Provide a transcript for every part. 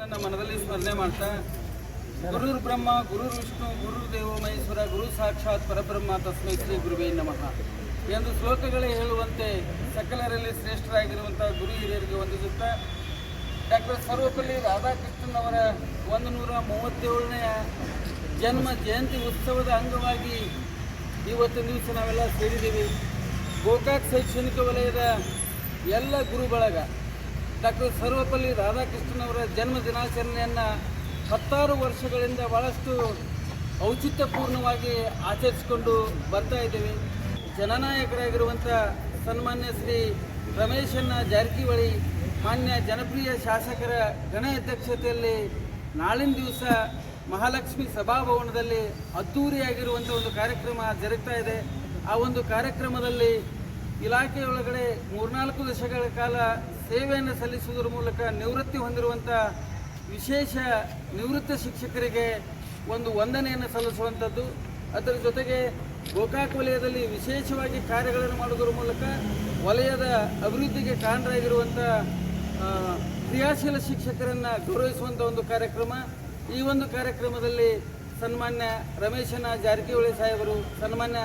ನನ್ನ ಮನದಲ್ಲಿ ಸ್ಮರಣೆ ಮಾಡ್ತಾ ಗುರುರ್ ಬ್ರಹ್ಮ ಗುರುರ್ ವಿಷ್ಣು ಗುರುರ್ ದೇವೋ ಮಹೇಶ್ವರ ಗುರು ಸಾಕ್ಷಾತ್ ಪರಬ್ರಹ್ಮ ತಸ್ಮೈ ಶ್ರೀ ಗುರುವೇ ನಮಃ ಎಂದು ಶ್ಲೋಕಗಳೇ ಹೇಳುವಂತೆ ಸಕಲರಲ್ಲಿ ಶ್ರೇಷ್ಠರಾಗಿರುವಂಥ ಗುರು ಹಿರಿಯರಿಗೆ ವಂದಿಸುತ್ತಾ ಡಾಕ್ಟರ್ ಸರ್ವಪಲ್ಲಿ ರಾಧಾಕೃಷ್ಣನ್ ಅವರ 137ನೇ ಜನ್ಮ ಜಯಂತಿ ಉತ್ಸವದ ಅಂಗವಾಗಿ ಇವತ್ತಿನ ದಿವಸ ನಾವೆಲ್ಲ ಸೇರಿದ್ದೀವಿ. ಗೋಕಾಕ್ ಶೈಕ್ಷಣಿಕ ವಲಯದ ಎಲ್ಲ ಗುರು ಬಳಗ ಡಾಕ್ಟರ್ ಸರ್ವಪಲ್ಲಿ ರಾಧಾಕೃಷ್ಣನ್ ಅವರ ಜನ್ಮ ದಿನಾಚರಣೆಯನ್ನು 10 ವರ್ಷಗಳಿಂದ ಭಾಳಷ್ಟು ಔಚಿತ್ಯಪೂರ್ಣವಾಗಿ ಆಚರಿಸಿಕೊಂಡು ಬರ್ತಾ ಇದ್ದೀವಿ. ಜನನಾಯಕರಾಗಿರುವಂಥ ಸನ್ಮಾನ್ಯ ಶ್ರೀ ರಮೇಶಣ್ಣ ಜಾರಕಿಹೊಳಿ ಮಾನ್ಯ ಜನಪ್ರಿಯ ಶಾಸಕರ ಗಣ ಅಧ್ಯಕ್ಷತೆಯಲ್ಲಿ ನಾಳಿನ ದಿವಸ ಮಹಾಲಕ್ಷ್ಮಿ ಸಭಾಭವನದಲ್ಲಿ ಅದ್ಧೂರಿಯಾಗಿರುವಂಥ ಒಂದು ಕಾರ್ಯಕ್ರಮ ಜರುಗ್ತಾ ಇದೆ. ಆ ಒಂದು ಕಾರ್ಯಕ್ರಮದಲ್ಲಿ ಇಲಾಖೆಯೊಳಗಡೆ 3-4 ದಶಕಗಳ ಕಾಲ ಸೇವೆಯನ್ನು ಸಲ್ಲಿಸುವುದರ ಮೂಲಕ ನಿವೃತ್ತಿ ಹೊಂದಿರುವಂಥ ವಿಶೇಷ ನಿವೃತ್ತ ಶಿಕ್ಷಕರಿಗೆ ಒಂದು ವಂದನೆಯನ್ನು ಸಲ್ಲಿಸುವಂಥದ್ದು. ಅದರ ಜೊತೆಗೆ ಗೋಕಾಕ್ ವಲಯದಲ್ಲಿ ವಿಶೇಷವಾಗಿ ಕಾರ್ಯಗಳನ್ನು ಮಾಡುವುದರ ಮೂಲಕ ವಲಯದ ಅಭಿವೃದ್ಧಿಗೆ ಕಾರಣರಾಗಿರುವಂಥ ಕ್ರಿಯಾಶೀಲ ಶಿಕ್ಷಕರನ್ನು ಗೌರವಿಸುವಂಥ ಒಂದು ಕಾರ್ಯಕ್ರಮ. ಈ ಒಂದು ಕಾರ್ಯಕ್ರಮದಲ್ಲಿ ಸನ್ಮಾನ್ಯ ರಮೇಶಣ್ಣ ಜಾರಕಿಹೊಳಿ ಸಾಹೇಬರು, ಸನ್ಮಾನ್ಯ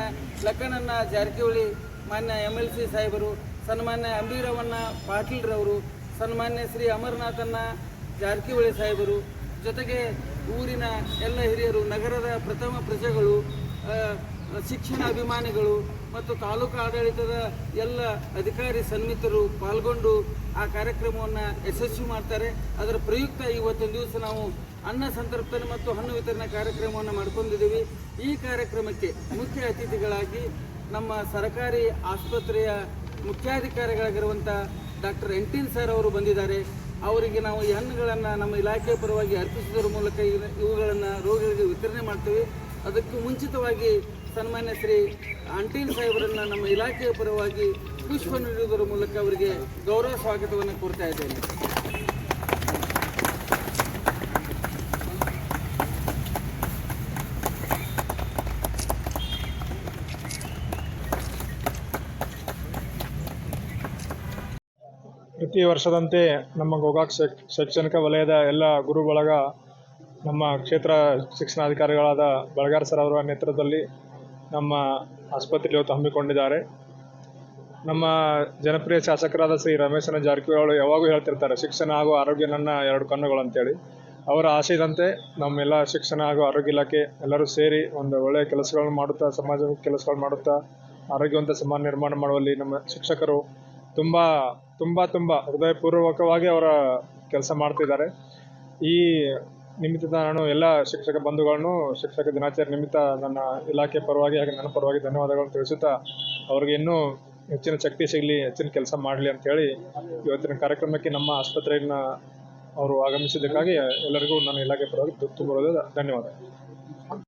ಲಕ್ಕಣ್ಣಣ್ಣ ಜಾರಕಿಹೊಳಿ, ಮಾನ್ಯ MLC ಸಾಹೇಬರು, ಸನ್ಮಾನ್ಯ ಅಂಬೀರವಣ್ಣ ಪಾಟೀಲ್ರವರು, ಸನ್ಮಾನ್ಯ ಶ್ರೀ ಅಮರನಾಥಣ್ಣ ಜಾರಕಿಹೊಳಿ ಸಾಹೇಬರು, ಜೊತೆಗೆ ಊರಿನ ಎಲ್ಲ ಹಿರಿಯರು, ನಗರದ ಪ್ರಥಮ ಪ್ರಜೆಗಳು, ಶಿಕ್ಷಣ ಅಭಿಮಾನಿಗಳು ಮತ್ತು ತಾಲೂಕು ಆಡಳಿತದ ಎಲ್ಲ ಅಧಿಕಾರಿ ಸನ್ಮಿತರು ಪಾಲ್ಗೊಂಡು ಆ ಕಾರ್ಯಕ್ರಮವನ್ನು ಯಶಸ್ವಿ ಮಾಡ್ತಾರೆ. ಅದರ ಪ್ರಯುಕ್ತ ಇವತ್ತಿನ ದಿವಸ ನಾವು ಅನ್ನ ಸಂತರ್ಪಣೆ ಮತ್ತು ಹಣ್ಣು ವಿತರಣೆ ಕಾರ್ಯಕ್ರಮವನ್ನು ಮಾಡ್ಕೊಂಡಿದ್ದೀವಿ. ಈ ಕಾರ್ಯಕ್ರಮಕ್ಕೆ ಮುಖ್ಯ ಅತಿಥಿಗಳಾಗಿ ನಮ್ಮ ಸರ್ಕಾರಿ ಆಸ್ಪತ್ರೆಯ ಮುಖ್ಯಾಧಿಕಾರಿಗಳಾಗಿರುವಂಥ ಡಾಕ್ಟರ್ ಎಂಟಿನ್ ಸರ್ ಅವರು ಬಂದಿದ್ದಾರೆ. ಅವರಿಗೆ ನಾವು ಈ ಹಣ್ಣುಗಳನ್ನು ನಮ್ಮ ಇಲಾಖೆಯ ಪರವಾಗಿ ಅರ್ಪಿಸುವುದರ ಮೂಲಕ ಇವುಗಳನ್ನು ರೋಗಿಗಳಿಗೆ ವಿತರಣೆ ಮಾಡ್ತೀವಿ. ಅದಕ್ಕೂ ಮುಂಚಿತವಾಗಿ ಸನ್ಮಾನ್ಯ ಶ್ರೀ ಅಂಟೀನ್ ಸಾಹೇಬರನ್ನು ನಮ್ಮ ಇಲಾಖೆಯ ಪರವಾಗಿ ಪುಷ್ಪ ನೀಡುವುದರ ಮೂಲಕ ಅವರಿಗೆ ಗೌರವ ಸ್ವಾಗತವನ್ನು ಕೋರ್ತಾ ಇದ್ದೇನೆ. ಪ್ರತಿ ವರ್ಷದಂತೆ ನಮ್ಮ ಗೋಕಾಕ್ ಶೈಕ್ಷಣಿಕ ವಲಯದ ಎಲ್ಲ ಗುರು ಬಳಗ ನಮ್ಮ ಕ್ಷೇತ್ರ ಶಿಕ್ಷಣಾಧಿಕಾರಿಗಳಾದ ಬಳಗಾರ್ ಸರ್ ಅವರ ನೇತೃತ್ವದಲ್ಲಿ ನಮ್ಮ ಆಸ್ಪತ್ರೆಯಲ್ಲಿ ಇವತ್ತು ಹಮ್ಮಿಕೊಂಡಿದ್ದಾರೆ. ನಮ್ಮ ಜನಪ್ರಿಯ ಶಾಸಕರಾದ ಶ್ರೀ ರಮೇಶಣ್ಣ ಜಾರಕಿಹೊಳಿ ಯಾವಾಗೂ ಹೇಳ್ತಿರ್ತಾರೆ, ಶಿಕ್ಷಣ ಹಾಗೂ ಆರೋಗ್ಯ ನನ್ನ 2 ಕಣ್ಣುಗಳು ಅಂತೇಳಿ. ಅವರ ಆಶಯದಂತೆ ನಮ್ಮೆಲ್ಲ ಶಿಕ್ಷಣ ಹಾಗೂ ಆರೋಗ್ಯ ಇಲಾಖೆ ಎಲ್ಲರೂ ಸೇರಿ ಒಂದು ಒಳ್ಳೆಯ ಕೆಲಸಗಳನ್ನು ಮಾಡುತ್ತಾ, ಸಮಾಜಮುಖಿ ಕೆಲಸಗಳು ಮಾಡುತ್ತಾ ಆರೋಗ್ಯವಂತ ಸಮಾಜ ನಿರ್ಮಾಣ ಮಾಡುವಲ್ಲಿ ನಮ್ಮ ಶಿಕ್ಷಕರು ತುಂಬ ಹೃದಯಪೂರ್ವಕವಾಗಿ ಅವರ ಕೆಲಸ ಮಾಡ್ತಿದ್ದಾರೆ. ಈ ನಿಮಿತ್ತ ನಾನು ಎಲ್ಲ ಶಿಕ್ಷಕ ಬಂಧುಗಳನ್ನು ಶಿಕ್ಷಕ ದಿನಾಚರಣೆ ನಿಮಿತ್ತ ನನ್ನ ಇಲಾಖೆ ಪರವಾಗಿ ಹಾಗೆ ನನ್ನ ಪರವಾಗಿ ಧನ್ಯವಾದಗಳನ್ನು ತಿಳಿಸುತ್ತಾ ಅವರಿಗೆ ಇನ್ನೂ ಹೆಚ್ಚಿನ ಶಕ್ತಿ ಸಿಗಲಿ, ಹೆಚ್ಚಿನ ಕೆಲಸ ಮಾಡಲಿ ಅಂತೇಳಿ ಇವತ್ತಿನ ಕಾರ್ಯಕ್ರಮಕ್ಕೆ ನಮ್ಮ ಆಸ್ಪತ್ರೆಯನ್ನು ಅವರು ಆಗಮಿಸಿದ್ದಕ್ಕಾಗಿ ಎಲ್ಲರಿಗೂ ನನ್ನ ಇಲಾಖೆ ಪರವಾಗಿ ತುಂಬ ಧನ್ಯವಾದ.